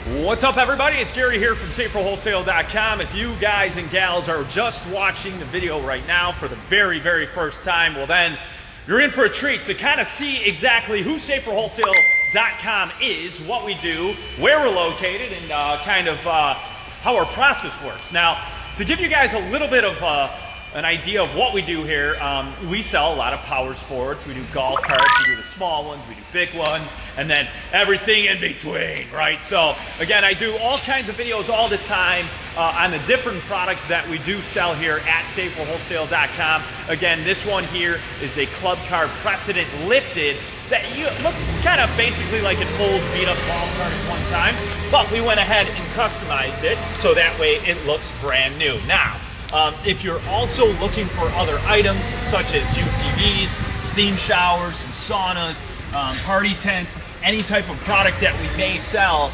What's up, everybody? It's Gary here from SaferWholesale.com. If you guys and gals are just watching the video right now for the very first time, well then, you're in for a treat to kind of see exactly who SaferWholesale.com is, what we do, where we're located, and how our process works. Now, to give you guys a little bit of an idea of what we do here, we sell a lot of power sports. We do golf carts, we do the small ones, we do big ones, and then everything in between, right? So again, I do all kinds of videos all the time on the different products that we do sell here at SaferWholesale.com. Again, this one here is a club car precedent lifted that you look kind of basically like an old beat up golf cart at one time, but we went ahead and customized it so that way it looks brand new. Now, if you're also looking for other items such as UTVs, steam showers, and saunas, party tents, any type of product that we may sell,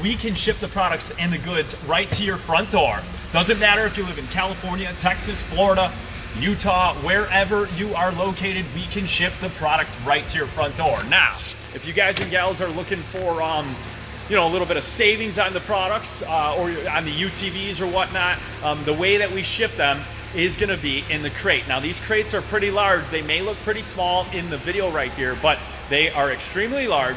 we can ship the products and the goods right to your front door. Doesn't matter if you live in California, Texas, Florida, Utah, wherever you are located, we can ship the product right to your front door. Now, if you guys and gals are looking for a little bit of savings on the products or on the UTVs or whatnot, the way that we ship them is going to be in the crate. Now, these crates are pretty large. They may look pretty small in the video right here, but they are extremely large.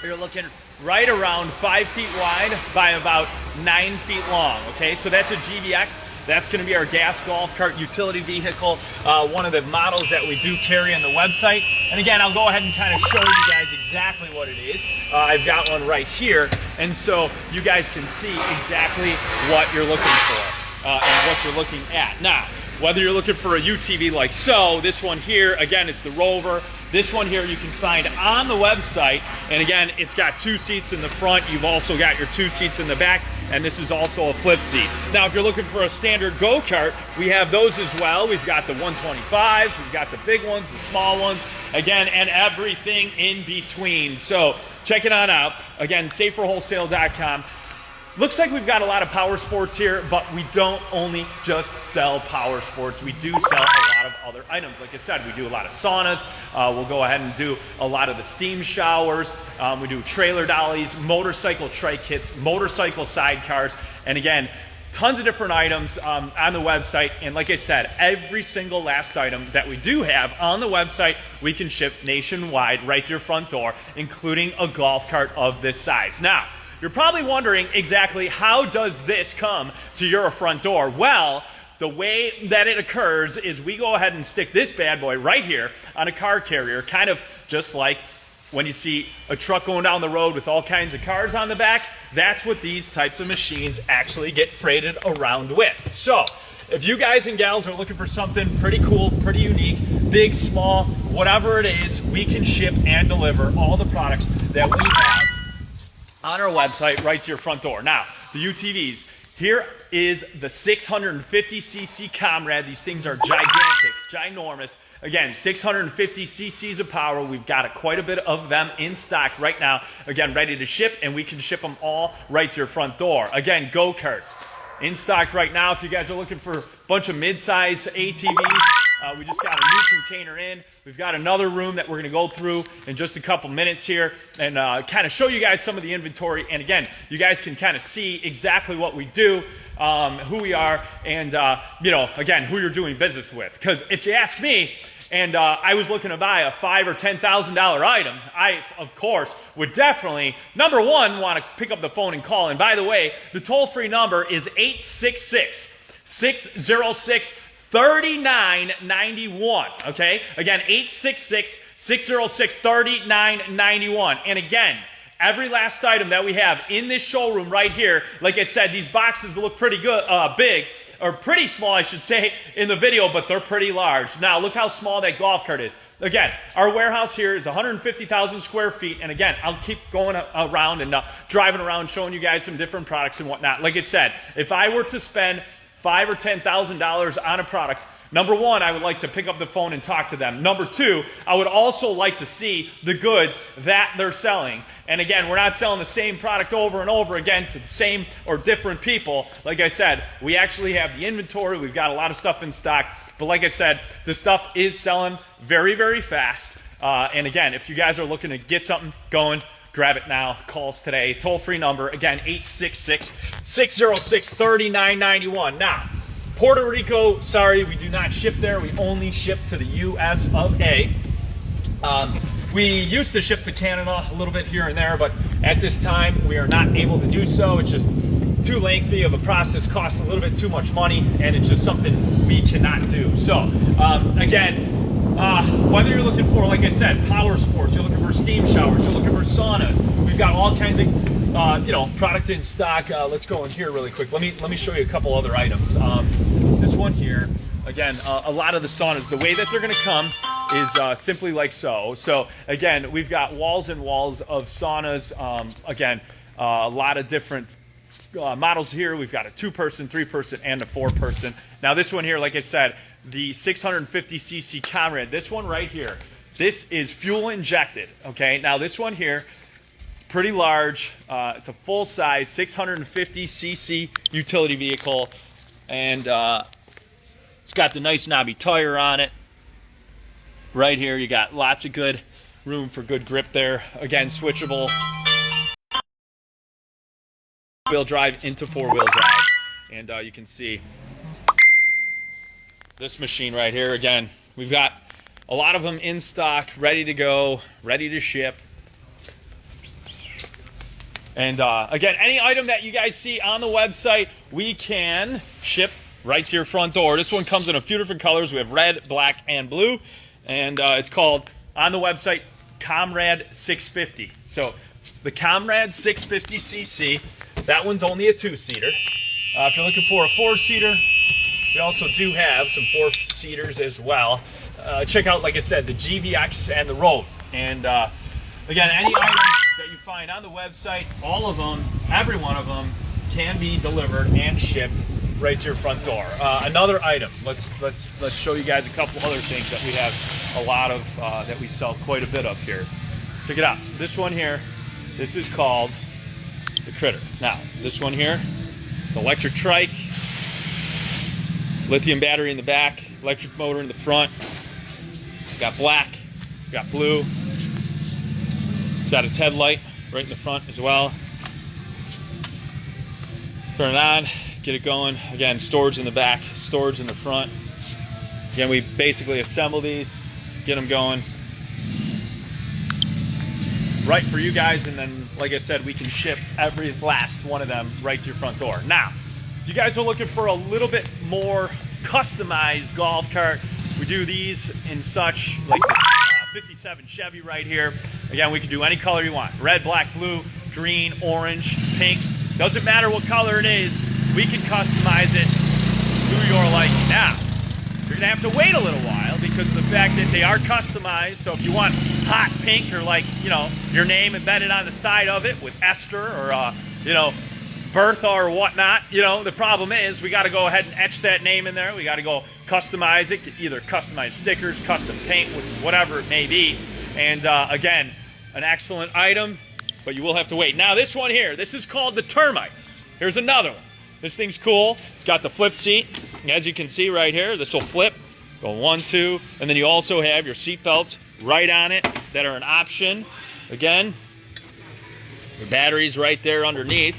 You're looking right around 5 feet wide by about 9 feet long, okay? So that's a GVX. That's going to be our gas golf cart utility vehicle, one of the models that we do carry on the website. And again, I'll go ahead and kind of show you guys exactly what it is. I've got one right here, and so you guys can see exactly what you're looking for and what you're looking at. Now, whether you're looking for a UTV like so, this one here, again, it's the Rover. This one here you can find on the website, and again, it's got 2 seats in the front. You've also got your 2 seats in the back, and this is also a flip seat. Now, if you're looking for a standard go-kart, we have those as well. We've got the 125s, we've got the big ones, the small ones, again, and everything in between. So check it on out. Again, SaferWholesale.com. Looks like we've got a lot of power sports here, but we don't only just sell power sports. We do sell a lot of other items. Like I said, we do a lot of saunas. We'll go ahead and do a lot of the steam showers. We do trailer dollies, motorcycle trike kits, motorcycle sidecars, and again, tons of different items on the website. And like I said, every single last item that we do have on the website, we can ship nationwide right to your front door, including a golf cart of this size. Now, you're probably wondering exactly how does this come to your front door? Well, the way that it occurs is we go ahead and stick this bad boy right here on a car carrier, kind of just like when you see a truck going down the road with all kinds of cars on the back. That's what these types of machines actually get freighted around with. So, if you guys and gals are looking for something pretty cool, pretty unique, big, small, whatever it is, we can ship and deliver all the products that we have on our website right to your front door. Now, the UTVs. Here is the 650cc Comrade. These things are gigantic, ginormous. Again, 650 cc's of power. We've got quite a bit of them in stock right now. Again, ready to ship, and we can ship them all right to your front door. Again, go-karts in stock right now. If you guys are looking for a bunch of mid-size ATVs, we just got a new container in. We've got another room that we're going to go through in just a couple minutes here and kind of show you guys some of the inventory. And again, you guys can kind of see exactly what we do, who we are, and again, who you're doing business with. Because if you ask me, and I was looking to buy a $5,000 or $10,000 item, I, of course, would definitely, number one, want to pick up the phone and call. And by the way, the toll-free number is 866-606-3991, okay? Again, 866-606-3991. And again, every last item that we have in this showroom right here, like I said, these boxes look pretty good, big, or pretty small, I should say, in the video, but they're pretty large. Now, look how small that golf cart is. Again, our warehouse here is 150,000 square feet, and again, I'll keep going around and driving around, showing you guys some different products and whatnot. Like I said, if I were to spend $5,000 or $10,000 on a product, number one, I would like to pick up the phone and talk to them. Number two, I would also like to see the goods that they're selling. And again, we're not selling the same product over and over again to the same or different people. Like I said, we actually have the inventory. We've got a lot of stuff in stock. But like I said, the stuff is selling very fast. And again, if you guys are looking to get something going, grab it now. Call us today. Toll-free number, again, 866-606-3991. Now, Puerto Rico, sorry, we do not ship there. We only ship to the U.S. of A. We used to ship to Canada a little bit here and there, but at this time we are not able to do so. It's just too lengthy of a process, costs a little bit too much money, and it's just something we cannot do. So again, whether you're looking for, like I said, power sports, you're looking for steam showers, you're looking for saunas, we've got all kinds of product in stock. Let's go in here really quick. Let me show you a couple other items. This one here, again, a lot of the saunas, the way that they're going to come is simply like so. So again, we've got walls and walls of saunas. Again, a lot of different models here. We've got a 2-person, 3-person, and a 4-person. Now this one here, like I said, the 650cc Comrade, this one right here, this is fuel injected, okay? Now this one here, pretty large. It's a full-size 650cc utility vehicle, and it's got the nice knobby tire on it. Right here, you got lots of good room for good grip there. Again, switchable wheel drive into 4-wheel drive. And you can see this machine right here. Again, we've got a lot of them in stock, ready to go, ready to ship. And again, any item that you guys see on the website, we can ship right to your front door. This one comes in a few different colors. We have red, black, and blue. And it's called, on the website, Comrade 650. So the Comrade 650cc, that one's only a 2-seater. If you're looking for a 4-seater, we also do have some 4-seaters as well. Check out, like I said, the GVX and the Road. And again, any item that you find on the website, all of them, every one of them, can be delivered and shipped right to your front door. Another item, let's show you guys a couple other things that we have a lot of, that we sell quite a bit of here. Check it out. This one here, this is called the Critter. Now, this one here, the electric trike, lithium battery in the back, electric motor in the front. Got black, got blue. It's got its headlight right in the front as well. Turn it on, get it going. Again, storage in the back, storage in the front. Again, we basically assemble these, get them going right for you guys, and then, like I said, we can ship every last one of them right to your front door. Now, if you guys are looking for a little bit more customized golf cart, we do these in such, like this 57 Chevy right here. Again, we can do any color you want. Red, black, blue, green, orange, pink. Doesn't matter what color it is, we can customize it to your liking. Now, you're gonna have to wait a little while because of the fact that they are customized. So if you want hot pink, or like, you know, your name embedded on the side of it with Esther or, you know, Bertha or whatnot, you know, the problem is we got to go ahead and etch that name in there. We got to go customize it, either customize stickers, custom paint, whatever it may be. And again, an excellent item, but you will have to wait. Now this one here, this is called the Termite. Here's another one. This thing's cool. It's got the flip seat. As you can see right here, this will flip. Go 1, 2, and then you also have your seat belts right on it that are an option. Again, your battery's right there underneath.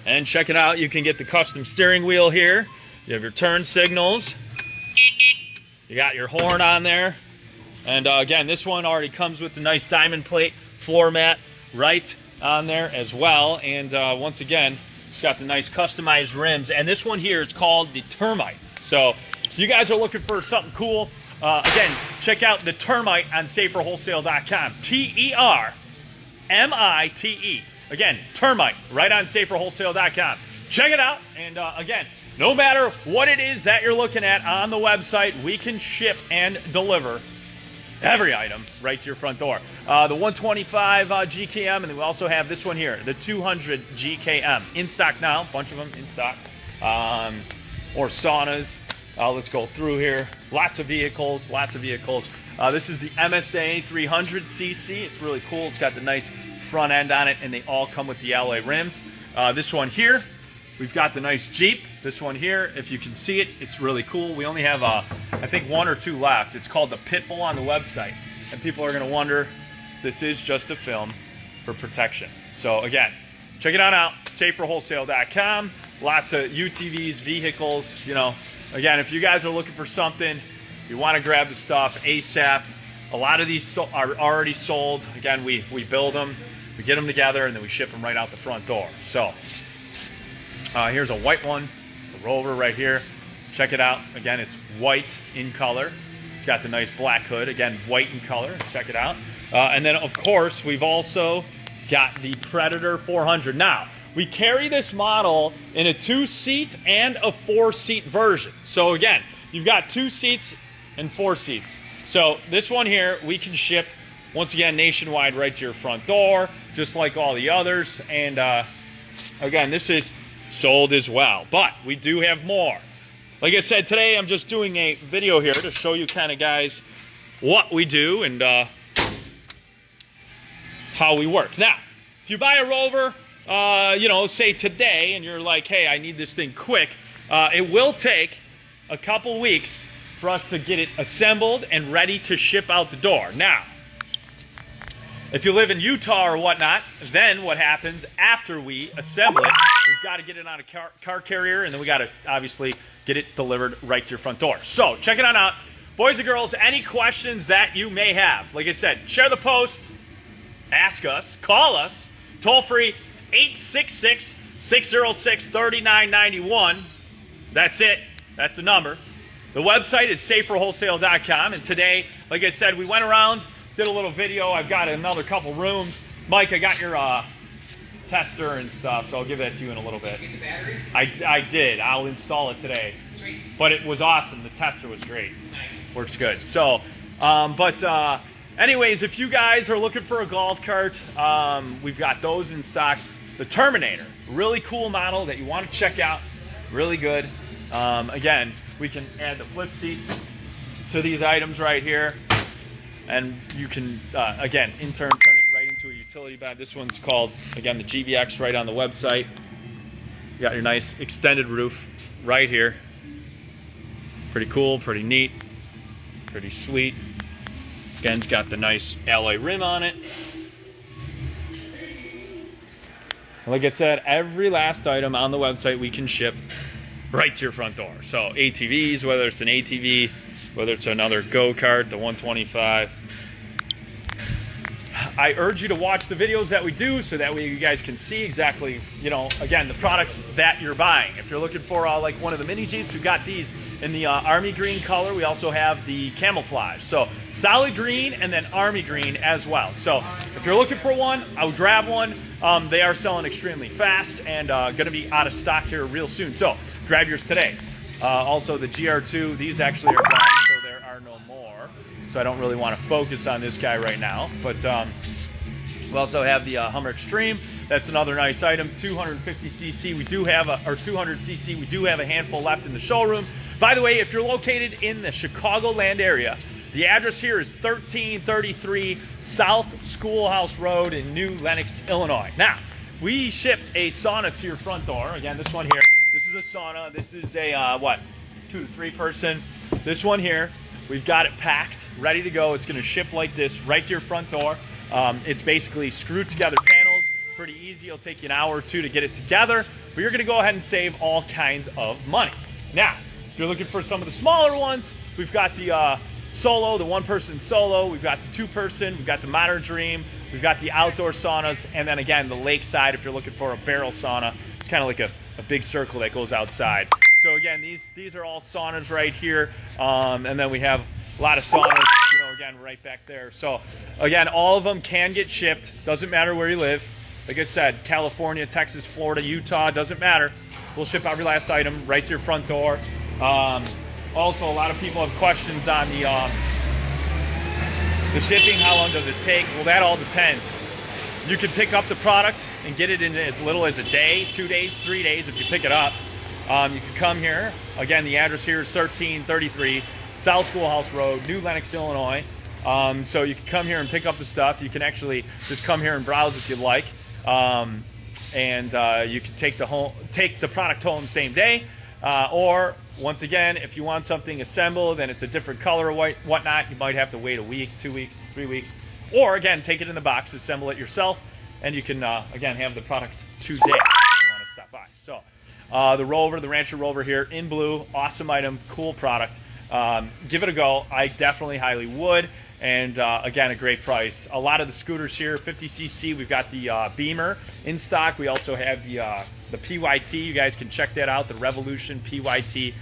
And check it out, you can get the custom steering wheel here. You have your turn signals. You got your horn on there. And again, this one already comes with the nice diamond plate floor mat right on there as well. And once again, it's got the nice customized rims. And this one here is called the Termite. So if you guys are looking for something cool, again, check out the Termite on saferwholesale.com. Termite. Again, Termite, right on saferwholesale.com. Check it out. And again, no matter what it is that you're looking at on the website, we can ship and deliver every item right to your front door. The 125 GKM, and then we also have this one here, the 200 GKM. In stock now, a bunch of them in stock. Or saunas. Let's go through here. Lots of vehicles, lots of vehicles. This is the MSA 300cc. It's really cool. It's got the nice front end on it, and they all come with the alloy rims. This one here, we've got the nice Jeep. This one here, if you can see it, it's really cool. We only have, I think, 1 or 2 left. It's called the Pitbull on the website. And people are going to wonder, this is just a film. for protection. So again, check it on out, saferwholesale.com. Lots of UTVs, vehicles, you know. Again, if you guys are looking for something, you want to grab the stuff ASAP. A lot of these are already sold. Again, we build them, we get them together, and then we ship them right out the front door. So here's a white one, the Rover right here. Check it out. Again, it's white in color. It's got the nice black hood. Again, white in color. Check it out. And then, of course, we've also got the Predator 400. Now, we carry this model in a 2-seat and a 4-seat version. So again, you've got 2 seats and 4 seats. So this one here, we can ship, once again, nationwide right to your front door, just like all the others. And again, this is sold as well, but we do have more. Like I said, today I'm just doing a video here to show you kind of, guys, what we do and how we work. Now, if you buy a Rover, you know, say today, and you're like, hey, I need this thing quick, it will take a couple weeks for us to get it assembled and ready to ship out the door. Now, if you live in Utah or whatnot, then what happens after we assemble it, we've got to get it on a car carrier, and then we got to obviously get it delivered right to your front door. So check it on out. Boys and girls, any questions that you may have, like I said, share the post, ask us, call us, toll free, 866-606-3991. That's it. That's the number. The website is saferwholesale.com. And today, like I said, we went around, did a little video. I've got another couple rooms. Mike, I got your tester and stuff, so I'll give that to you in a little bit. Get the battery? I did. I'll install it today. Sweet. But it was awesome. The tester was great. Nice. Works good. So, anyways, if you guys are looking for a golf cart, we've got those in stock. The Terminator, really cool model that you want to check out. Really good. Again, we can add the flip seats to these items right here. And you can, again, turn it right into a utility bed. This one's called, again, the GVX, right on the website. You got your nice extended roof right here. Pretty cool, pretty neat, pretty sweet. Again, it's got the nice alloy rim on it. Like I said, every last item on the website we can ship right to your front door. So ATVs, whether it's an ATV, whether it's another go-kart, the 125. I urge you to watch the videos that we do so that way you guys can see exactly, you know, again, the products that you're buying. If you're looking for like one of the mini Jeeps, we've got these in the army green color. We also have the camouflage. So solid green and then army green as well. So if you're looking for one, I would grab one. They are selling extremely fast and going to be out of stock here real soon. So grab yours today. Also the GR2, these actually are gone, so there are no more. So I don't really want to focus on this guy right now. But we also have the Hummer Extreme. That's another nice item, 250cc. We do have or 200cc. We do have a handful left in the showroom. By the way, if you're located in the Chicagoland area, the address here is 1333 South Schoolhouse Road in New Lenox, Illinois. Now, we ship a sauna to your front door. Again, this one here. This is a sauna. This is a, 2 to 3 person. This one here, we've got it packed, ready to go. It's going to ship like this right to your front door. It's basically screwed together panels. Pretty easy. It'll take you an hour or two to get it together, but you're going to go ahead and save all kinds of money. Now, if you're looking for some of the smaller ones, we've got the Solo, the 1-person Solo. We've got the 2-person. We've got the Modern Dream. We've got the outdoor saunas, and then again, the lakeside. If you're looking for a barrel sauna, it's kind of like a big circle that goes outside. So again, these are all saunas right here, and then we have a lot of saunas, you know, again, right back there. So again, all of them can get shipped. Doesn't matter where you live. Like I said, California, Texas, Florida, Utah, doesn't matter. We'll ship every last item right to your front door. Also, a lot of people have questions on the shipping. How long does it take? Well, that all depends. You can pick up the product and get it in as little as a day, 2 days, 3 days if you pick it up. You can come here. Again, the address here is 1333 South Schoolhouse Road, New Lenox, Illinois. So you can come here and pick up the stuff. You can actually just come here and browse if you'd like. You can take the product home same day. Or once again, if you want something assembled and it's a different color or whatnot, you might have to wait a week, 2 weeks, 3 weeks. Or again, take it in the box, assemble it yourself, and you can, again, have the product today if you want to stop by. So the Rover, the Rancher Rover here in blue, awesome item, cool product. Give it a go. I definitely highly would. And again, a great price. A lot of the scooters here, 50cc. We've got the Beamer in stock. We also have the PYT. You guys can check that out, the Revolution PYT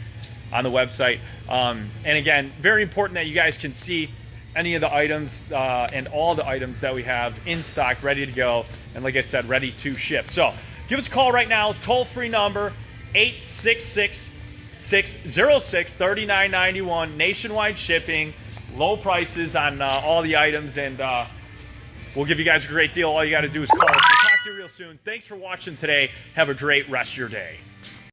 on the website. And again, very important that you guys can see any of the items and all the items that we have in stock, ready to go. And like I said, ready to ship. So give us a call right now. Toll-free number, 866-606-3991. Nationwide shipping. Low prices on all the items, and we'll give you guys a great deal. All you got to do is call us. We'll talk to you real soon. Thanks for watching today. Have a great rest of your day.